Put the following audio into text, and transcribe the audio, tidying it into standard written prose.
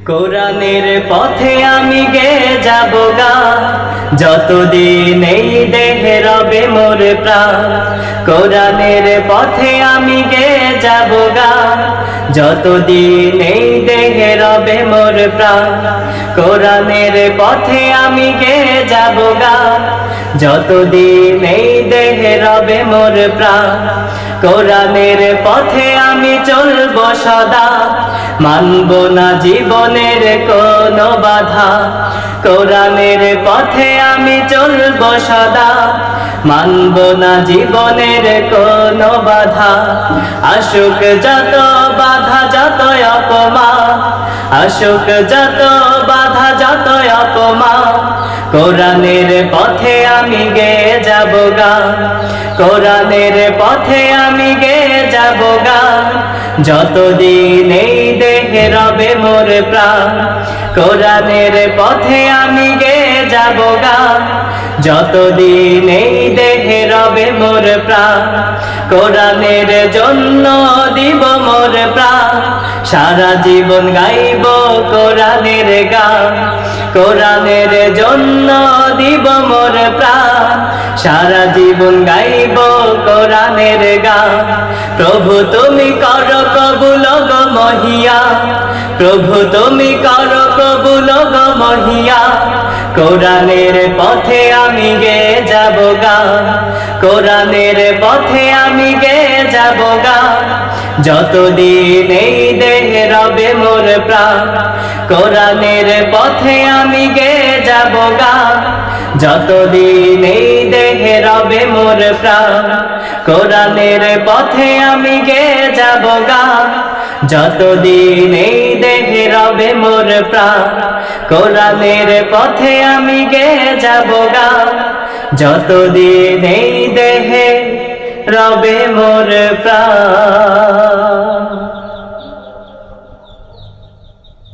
কোরআনের পথে আমি গে যাব গা, যতদিন এই দেহে রবে মোর প্রাণ। কোরআনের পথে আমি গে যাব গা, যতদিন এই দেহে রবে মোর প্রাণ। কোরআনের পথে আমি গে যাব গা, যতদিন এই দেহে রবে মোর প্রাণ। কোরআনের পথে আমি চলব সদা, মানব না জীবনের কোনো বাধা। কোরআনের পথে আমি চলব সদা, মানব না জীবনের কোনো বাধা। আসুক যত বাধা যত অপমান, আসুক যত বাধা যত অপমান, কোরআনের পথে আমি গে যাব গা, কোরআনের পথে আমি গে যাব গা, যতদিন এই দেহে রবে মোর প্রাণ। কোরআনের পথে আমি গে যাব গা, যতদিন এই দেহে রবে মোর প্রাণ। কোরআনের জন্য দিব মোর প্রাণ, সারা জীবন গাইব কোরআনের গান। কোরআনের জন্য দিব মোর প্রাণ, সারা জীবন গাইব কোরআনের গান। প্রভু তুমি করো কবুল গো মহিয়া, প্রভু তুমি করো কবুল গো মহিয়া। কোরআনের পথে আমি গে যাব গা, কোরআনের পথে আমি গে যাব গা, যতদিন এই দেহে রবে মোর প্রাণ। কোরআনের পথে আমি গে যাব গা, যতদিন এই দেহে রবে মোর প্রাণ। কোরআনের পথে আমি গে যাব গা, যতদিন এই দেহে রবে মোর প্রাণ। কোরআনের পথে আমি গে যাব গা, যতদিন এই দেহে রবে মোর প্রাণ।